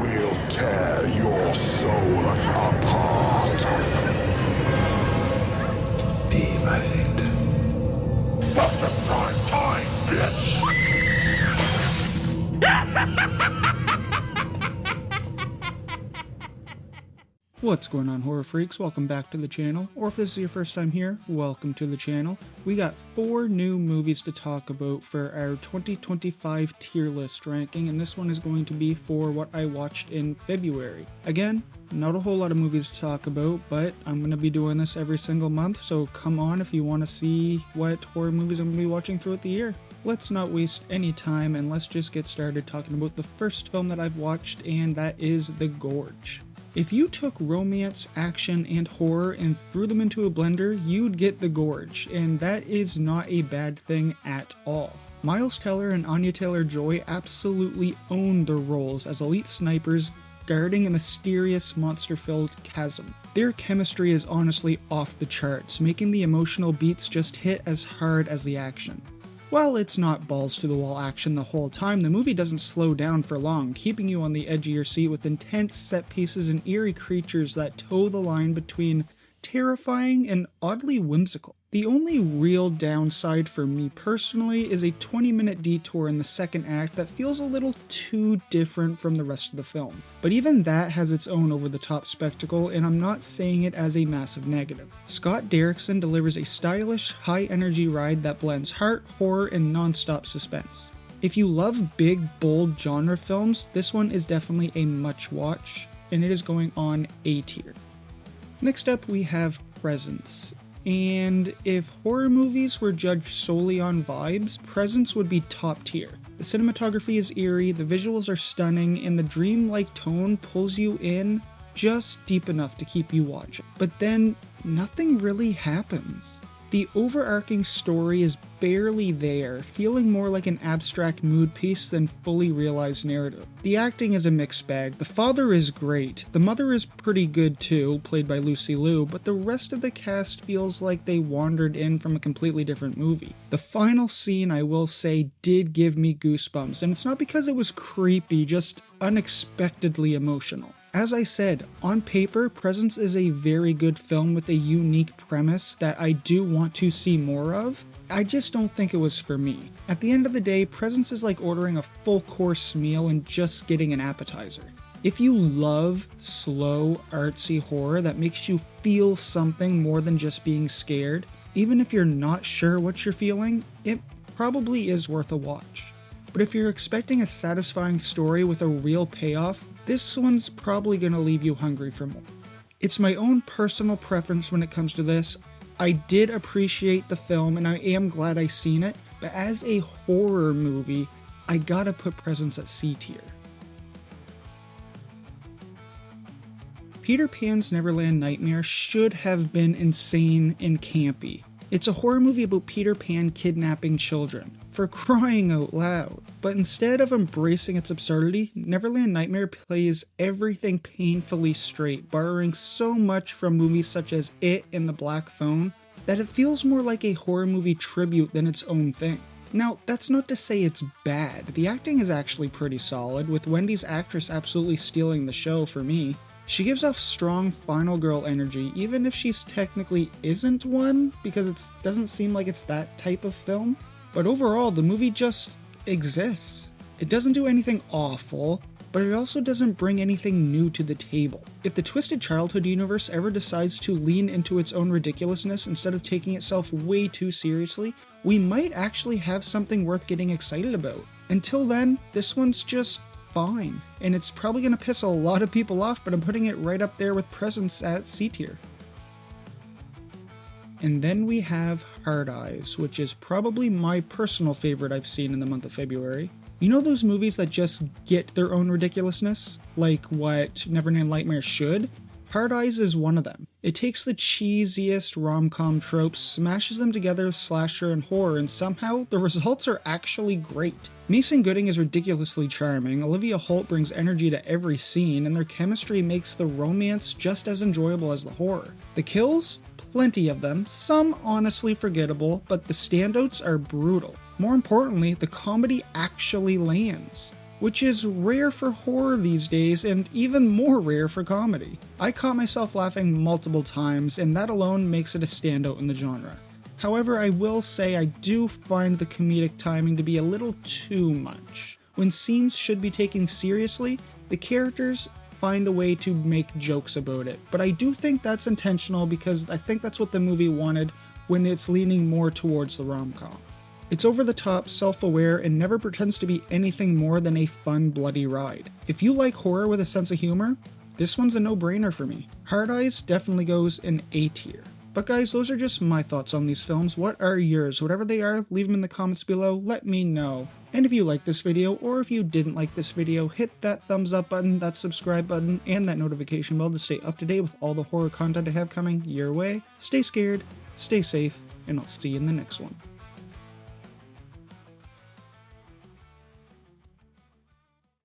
We'll tear your soul apart. Be my victim. But the prime time, bitch! What's going on, horror freaks? Welcome back to the channel, or if this is your first time here, welcome to the channel. We got 4 new movies to talk about for our 2025 tier list ranking, and this one is going to be for what I watched in February. Again, not a whole lot of movies to talk about, but I'm going to be doing this every single month, so come on if you want to see what horror movies I'm going to be watching throughout the year. Let's not waste any time, and let's just get started talking about the first film that I've watched, and that is The Gorge. If you took romance, action, and horror and threw them into a blender, you'd get The Gorge, and that is not a bad thing at all. Miles Teller and Anya Taylor-Joy absolutely own their roles as elite snipers guarding a mysterious monster-filled chasm. Their chemistry is honestly off the charts, making the emotional beats just hit as hard as the action. While it's not balls-to-the-wall action the whole time, the movie doesn't slow down for long, keeping you on the edge of your seat with intense set pieces and eerie creatures that toe the line between terrifying and oddly whimsical. The only real downside for me personally is a 20-minute detour in the second act that feels a little too different from the rest of the film. But even that has its own over-the-top spectacle, and I'm not saying it as a massive negative. Scott Derrickson delivers a stylish, high-energy ride that blends heart, horror, and non-stop suspense. If you love big, bold genre films, this one is definitely a must-watch, and it is going on A tier. Next up, we have Presence. And if horror movies were judged solely on vibes, Presence would be top tier. The cinematography is eerie, the visuals are stunning, and the dreamlike tone pulls you in just deep enough to keep you watching. But then, nothing really happens. The overarching story is barely there, feeling more like an abstract mood piece than fully realized narrative. The acting is a mixed bag. The father is great, the mother is pretty good too, played by Lucy Liu, but the rest of the cast feels like they wandered in from a completely different movie. The final scene, I will say, did give me goosebumps, and it's not because it was creepy, just unexpectedly emotional. As I said, on paper, Presence is a very good film with a unique premise that I do want to see more of. I just don't think it was for me. At the end of the day, Presence is like ordering a full course meal and just getting an appetizer. If you love slow, artsy horror that makes you feel something more than just being scared, even if you're not sure what you're feeling, it probably is worth a watch. But if you're expecting a satisfying story with a real payoff, this one's probably going to leave you hungry for more. It's my own personal preference when it comes to this. I did appreciate the film and I am glad I seen it, but as a horror movie, I gotta put Presence at C tier. Peter Pan's Neverland Nightmare should have been insane and campy. It's a horror movie about Peter Pan kidnapping children, for crying out loud. But instead of embracing its absurdity, Neverland Nightmare plays everything painfully straight, borrowing so much from movies such as It and The Black Phone, that it feels more like a horror movie tribute than its own thing. Now, that's not to say it's bad. The acting is actually pretty solid, with Wendy's actress absolutely stealing the show for me. She gives off strong final girl energy, even if she's technically isn't one, because it doesn't seem like it's that type of film. But overall, the movie just exists. It doesn't do anything awful, but it also doesn't bring anything new to the table. If the Twisted Childhood universe ever decides to lean into its own ridiculousness instead of taking itself way too seriously, we might actually have something worth getting excited about. Until then, this one's just fine, and it's probably going to piss a lot of people off, but I'm putting it right up there with Presence at C tier. And then we have Hard Eyes, which is probably my personal favorite I've seen in the month of February. You know those movies that just get their own ridiculousness? Like what Neverland Nightmare should? Hard Eyes is one of them. It takes the cheesiest rom-com tropes, smashes them together with slasher and horror, and somehow the results are actually great. Mason Gooding is ridiculously charming, Olivia Holt brings energy to every scene, and their chemistry makes the romance just as enjoyable as the horror. The kills? Plenty of them, some honestly forgettable, but the standouts are brutal. More importantly, the comedy actually lands. which is rare for horror these days and even more rare for comedy. I caught myself laughing multiple times, and that alone makes it a standout in the genre. However, I will say I do find the comedic timing to be a little too much. When scenes should be taken seriously, the characters find a way to make jokes about it, but I do think that's intentional because I think that's what the movie wanted when it's leaning more towards the rom-com. It's over the top, self-aware, and never pretends to be anything more than a fun, bloody ride. If you like horror with a sense of humor, this one's a no-brainer for me. Hard Eyes definitely goes in A tier. But guys, those are just my thoughts on these films. What are yours? Whatever they are, leave them in the comments below, let me know. And if you liked this video, or if you didn't like this video, hit that thumbs up button, that subscribe button, and that notification bell to stay up to date with all the horror content I have coming your way. Stay scared, stay safe, and I'll see you in the next one.